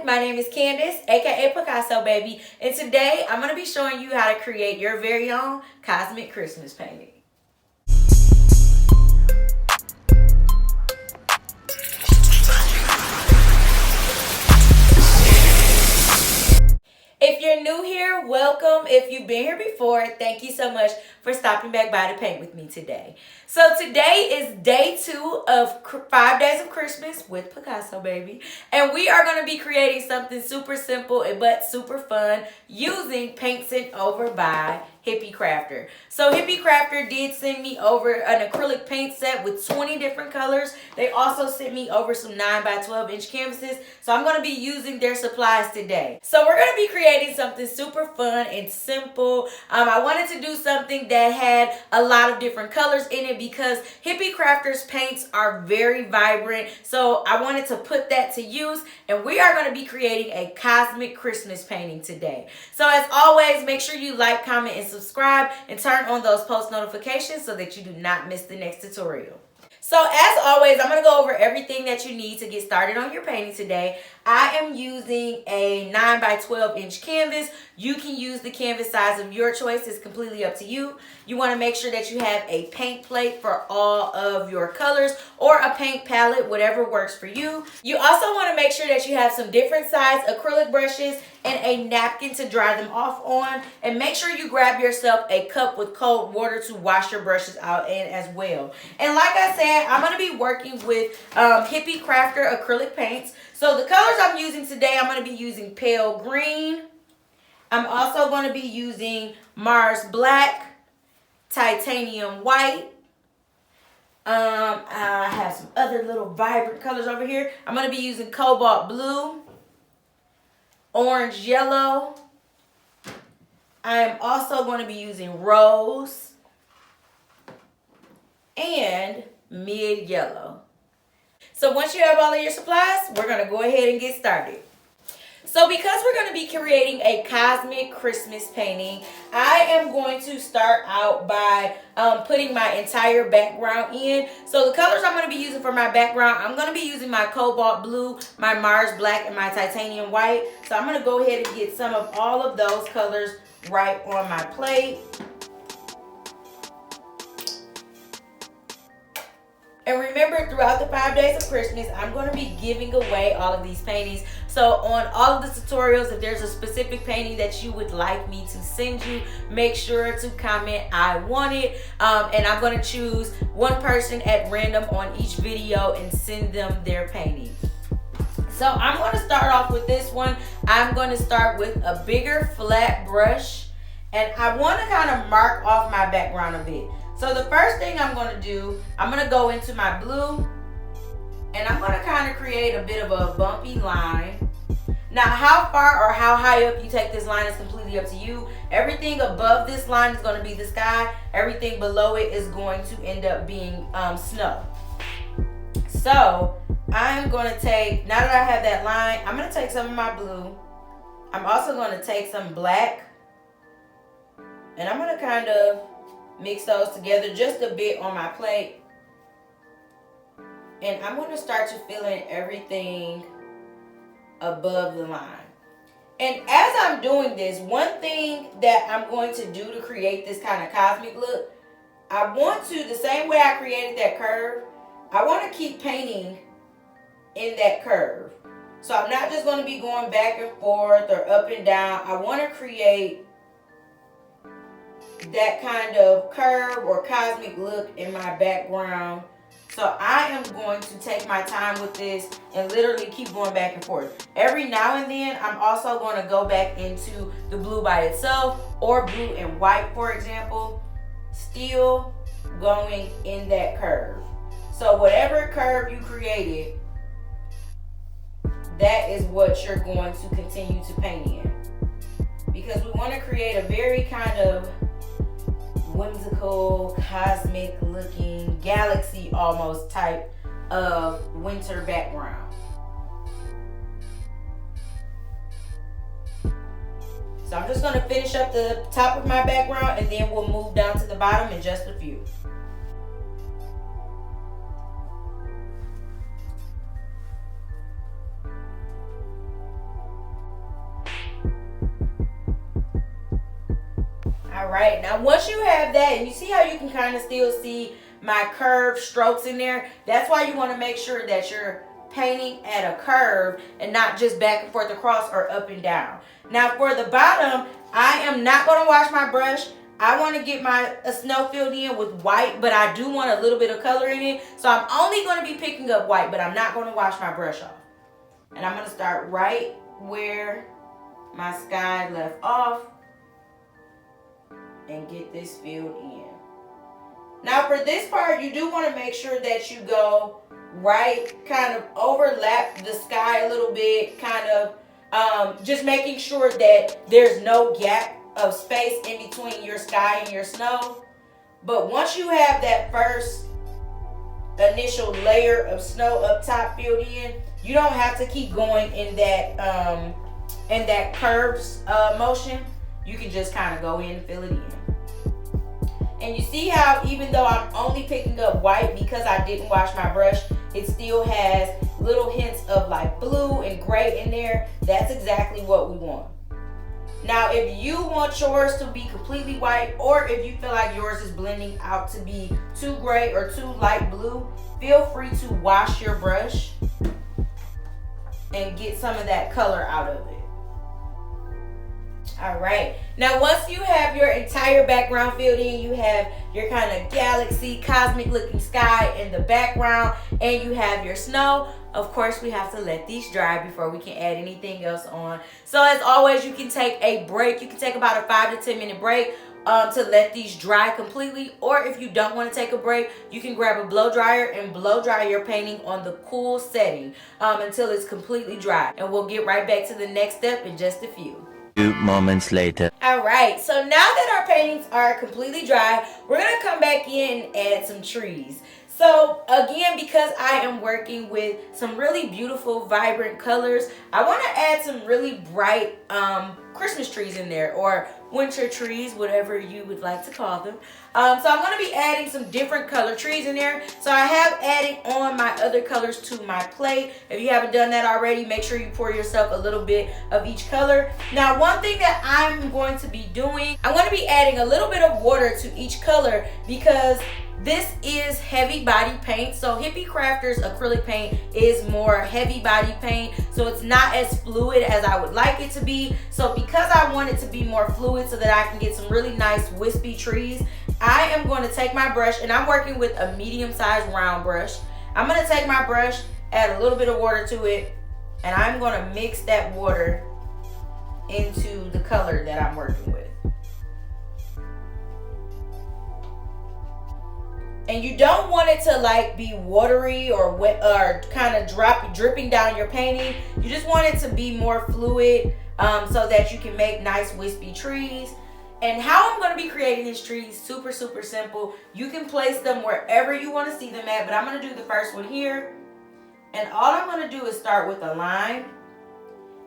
my name is Candace, aka Picasso Baby, and today I'm going to be showing you how to create your very own cosmic Christmas painting. If you're new here, welcome. If you've been here before, thank you so much for stopping back by to paint with me today. So today is day 2 of 5 days of Christmas with Picasso Baby. And we are going to be creating something super simple but super fun using paint sent over by Hippie Crafter. So Hippie Crafter did send me over an acrylic paint set with 20 different colors. They also sent me over some 9 by 12 inch canvases. So I'm going to be using their supplies today. So we're going to be creating something super fun and simple. I wanted to do something that had a lot of different colors in it because Hippie Crafter's paints are very vibrant. So I wanted to put that to use, and we are going to be creating a cosmic Christmas painting today. So as always, make sure you like, comment, and subscribe, and turn on those post notifications so that you do not miss the next tutorial. So as always, I'm going to go over everything that you need to get started on your painting today. I am using a 9 by 12 inch canvas. You can use the canvas size of your choice. It's completely up to you. You want to make sure that you have a paint plate for all of your colors or a paint palette, whatever works for you. You also want to make sure that you have some different size acrylic brushes and a napkin to dry them off on. And make sure you grab yourself a cup with cold water to wash your brushes out in as well. And like I said, I'm going to be working with Hippie Crafter acrylic paints. So the colors I'm using today, I'm going to be using pale green. I'm also going to be using Mars black, titanium white. I have some other little vibrant colors over here. I'm going to be using cobalt blue, orange yellow. I am also going to be using rose and mid yellow. So once you have all of your supplies, we're going to go ahead and get started. So because we're going to be creating a cosmic Christmas painting, I am going to start out by putting my entire background in. So the colors I'm going to be using for my background, I'm going to be using my cobalt blue, my Mars black, and my titanium white. So I'm going to go ahead and get some of all of those colors right on my plate. And remember, throughout the 5 days of Christmas, I'm going to be giving away all of these paintings. So on all of the tutorials, if there's a specific painting that you would like me to send you, make sure to comment, I want it. And I'm going to choose one person at random on each video and send them their painting. So I'm going to start off with this one. I'm going to start with a bigger flat brush. And I want to kind of mark off my background a bit. So the first thing I'm going to do, I'm going to go into my blue, and I'm going to kind of create a bit of a bumpy line. Now, how far or how high up you take this line is completely up to you. Everything above this line is going to be the sky. Everything below it is going to end up being snow. So I'm going to take, now that I have that line, I'm going to take some of my blue. I'm also going to take some black, and I'm going to kind of mix those together just a bit on my plate. And I'm going to start to fill in everything above the line. And as I'm doing this, one thing that I'm going to do to create this kind of cosmic look, I want to, the same way I created that curve, I want to keep painting in that curve. So I'm not just going to be going back and forth or up and down. I want to create that kind of curve or cosmic look in my background. So I am going to take my time with this and literally keep going back and forth. Every now and then, I'm also going to go back into the blue by itself or blue and white, for example, still going in that curve. So whatever curve you created, that is what you're going to continue to paint in. Because we want to create a very kind of whimsical, cosmic looking, galaxy almost type of winter background. So I'm just going to finish up the top of my background, and then we'll move down to the bottom in just a few. All right, now once you have that, and you see how you can kind of still see my curved strokes in there, that's why you want to make sure that you're painting at a curve and not just back and forth across or up and down. Now for the bottom, I am not going to wash my brush. I want to get my snow filled in with white, but I do want a little bit of color in it. So I'm only going to be picking up white, but I'm not going to wash my brush off. And I'm going to start right where my sky left off and get this filled in. Now for this part, you do want to make sure that you go right, kind of overlap the sky a little bit, kind of just making sure that there's no gap of space in between your sky and your snow. But once you have that first initial layer of snow up top filled in, you don't have to keep going in that curved motion. You can just kind of go in and fill it in. And you see how even though I'm only picking up white because I didn't wash my brush, it still has little hints of like blue and gray in there. That's exactly what we want. Now, if you want yours to be completely white, or if you feel like yours is blending out to be too gray or too light blue, feel free to wash your brush and get some of that color out of it. All right, now once you have your entire background filled in, you have your kind of galaxy, cosmic looking sky in the background, and you have your snow. Of course, we have to let these dry before we can add anything else on. So as always, you can take a break. You can take about a 5 to 10 minute break to let these dry completely. Or if you don't want to take a break, you can grab a blow dryer and blow dry your painting on the cool setting until it's completely dry. And we'll get right back to the next step in just a few. 2 moments later. All right, so now that our paintings are completely dry, we're gonna come back in and add some trees. So again, because I am working with some really beautiful, vibrant colors, I want to add some really bright Christmas trees in there, or winter trees, whatever you would like to call them. So I'm going to be adding some different color trees in there. So I have added on my other colors to my plate. If you haven't done that already, make sure you pour yourself a little bit of each color. Now, one thing that I'm going to be doing, I'm going to be adding a little bit of water to each color because this is heavy body paint. So Hippie Crafters acrylic paint is more heavy body paint, so it's not as fluid as I would like it to be. So because I want it to be more fluid so that I can get some really nice wispy trees, I am going to take my brush, and I'm working with a medium-sized round brush. I'm going to take my brush, add a little bit of water to it, and I'm going to mix that water into the color that I'm working with. And you don't want it to like be watery or wet or kind of dripping down your painting. You just want it to be more fluid so that you can make nice wispy trees. And how I'm going to be creating these trees, super simple. You can place them wherever you want to see them at, but I'm going to do the first one here. And all I'm going to do is start with a line.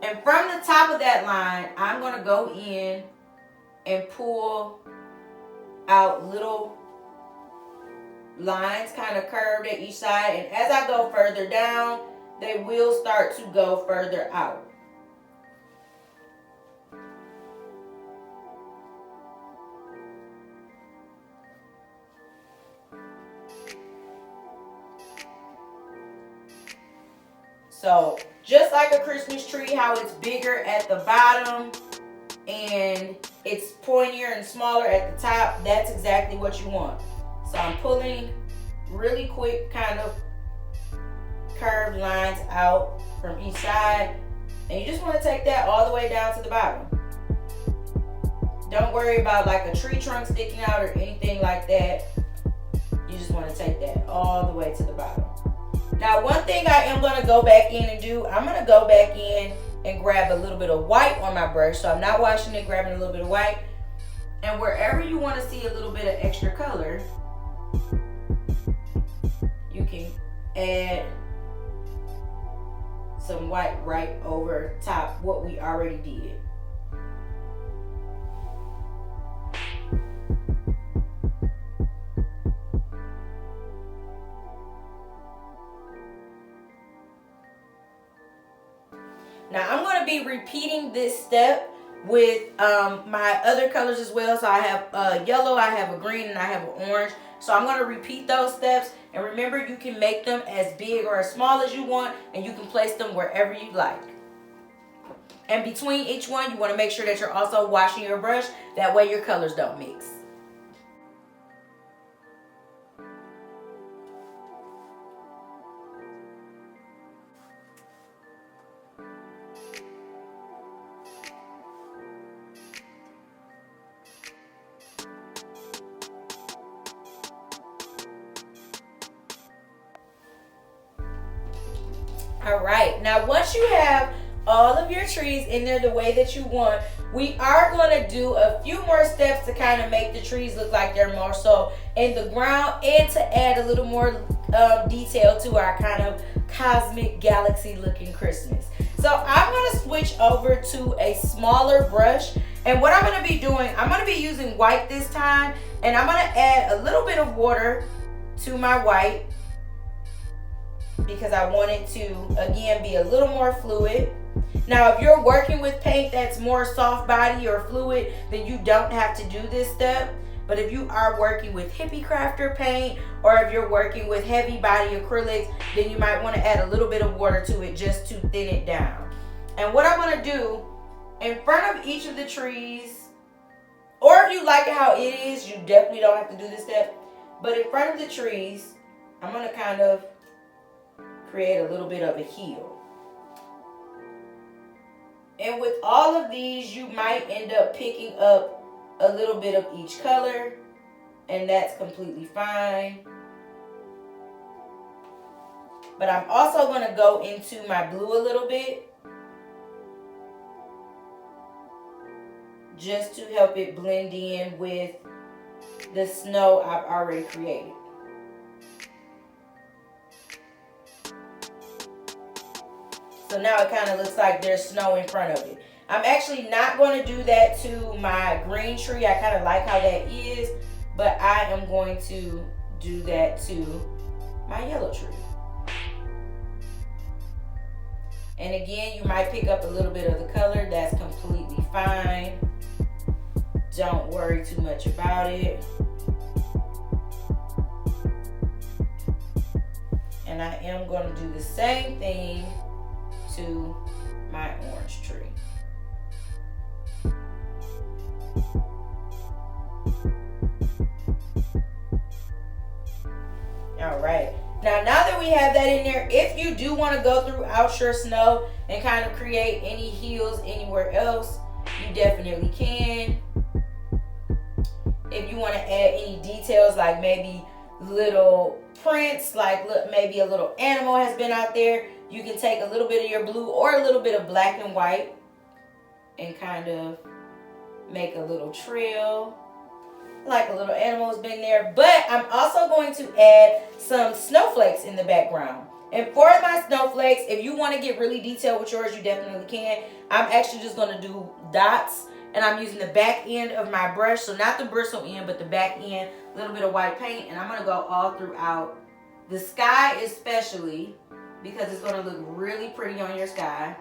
And from the top of that line, I'm going to go in and pull out little lines kind of curved at each side, and as I go further down, they will start to go further out. So just like a Christmas tree, how it's bigger at the bottom and it's pointier and smaller at the top, that's exactly what you want. So I'm pulling really quick kind of curved lines out from each side. And you just want to take that all the way down to the bottom. Don't worry about like a tree trunk sticking out or anything like that. You just want to take that all the way to the bottom. Now, one thing I am going to go back in and do, I'm going to go back in and grab a little bit of white on my brush. So I'm not washing it, grabbing a little bit of white. And wherever you want to see a little bit of extra color, you can add some white right over top what we already did. Now I'm going to be repeating this step with my other colors as well. So I have yellow, I have a green, and I have an orange. So I'm going to repeat those steps. And remember, you can make them as big or as small as you want, and you can place them wherever you like. And between each one, you want to make sure that you're also washing your brush. That way your colors don't mix. All right, now once you have all of your trees in there the way that you want, we are going to do a few more steps to kind of make the trees look like they're more so in the ground, and to add a little more detail to our kind of cosmic galaxy looking Christmas. So I'm going to switch over to a smaller brush, and what I'm going to be doing, I'm going to be using white this time, and I'm going to add a little bit of water to my white, because I want it to, again, be a little more fluid. Now, if you're working with paint that's more soft body or fluid, then you don't have to do this step. But if you are working with hippie crafter paint, or if you're working with heavy body acrylics, then you might want to add a little bit of water to it just to thin it down. And what I'm going to do, in front of each of the trees, or if you like it how it is, you definitely don't have to do this step. But in front of the trees, I'm going to kind of create a little bit of a heel. And with all of these, you might end up picking up a little bit of each color, and that's completely fine. But I'm also going to go into my blue a little bit, just to help it blend in with the snow I've already created. So now it kind of looks like there's snow in front of it. I'm actually not going to do that to my green tree. I kind of like how that is, but I am going to do that to my yellow tree. And again, you might pick up a little bit of the color. That's completely fine. Don't worry too much about it. And I am going to do the same thing to my orange tree. All right. Now that we have that in there, if you do want to go throughout your snow and kind of create any heels anywhere else, you definitely can. If you want to add any details, like maybe little prints, like look, maybe a little animal has been out there, you can take a little bit of your blue or a little bit of black and white and kind of make a little trail, like a little animal has been there. But I'm also going to add some snowflakes in the background. And for my snowflakes, if you want to get really detailed with yours, you definitely can. I'm actually just going to do dots, and I'm using the back end of my brush. So not the bristle end, but the back end, a little bit of white paint. And I'm going to go all throughout the sky, especially because it's going to look really pretty on your sky.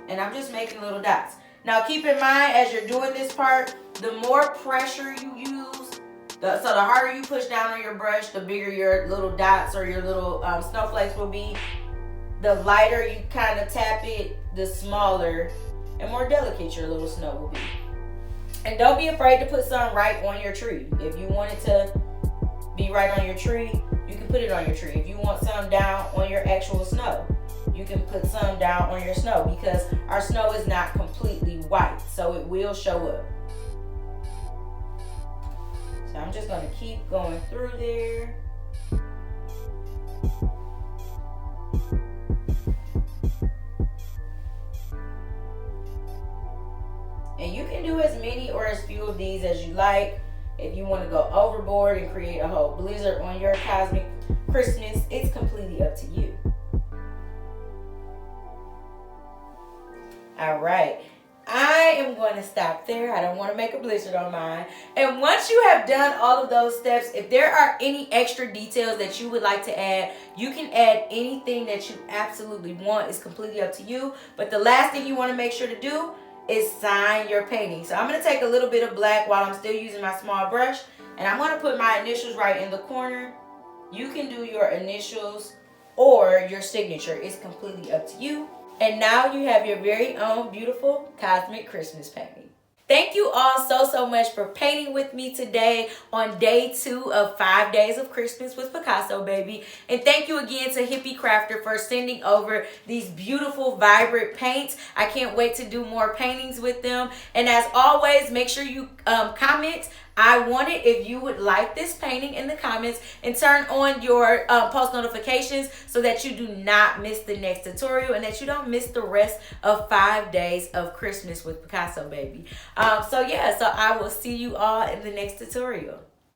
And I'm just making little dots. Now keep in mind, as you're doing this part, the more pressure you use, so the harder you push down on your brush, the bigger your little dots or your little snowflakes will be. The lighter you kind of tap it, the smaller and more delicate your little snow will be. And don't be afraid to put some right on your tree. If you want it to be right on your tree, you can put it on your tree. If you want some down on your actual snow, you can put some down on your snow, because our snow is not completely white, so it will show up. So I'm just going to keep going through there. And you can do as many or as few of these as you like. If you want to go overboard and create a whole blizzard on your cosmic Christmas, it's completely up to you. All right. I am going to stop there. I don't want to make a blizzard on mine. And once you have done all of those steps, if there are any extra details that you would like to add, you can add anything that you absolutely want. It's completely up to you. But the last thing you want to make sure to do is sign your painting. So I'm going to take a little bit of black while I'm still using my small brush, and I'm going to put my initials right in the corner. You can do your initials or your signature. It's completely up to you. And now you have your very own beautiful cosmic Christmas painting. Thank you all so much for painting with me today on day 2 of 5 days of Christmas with Picasso Baby. And thank you again to Hippie Crafter for sending over these beautiful vibrant paints. I can't wait to do more paintings with them. And as always, make sure you comment I want it if you would like this painting in the comments, and turn on your post notifications so that you do not miss the next tutorial and that you don't miss the rest of 5 days of Christmas with Picasso Baby. So I will see you all in the next tutorial.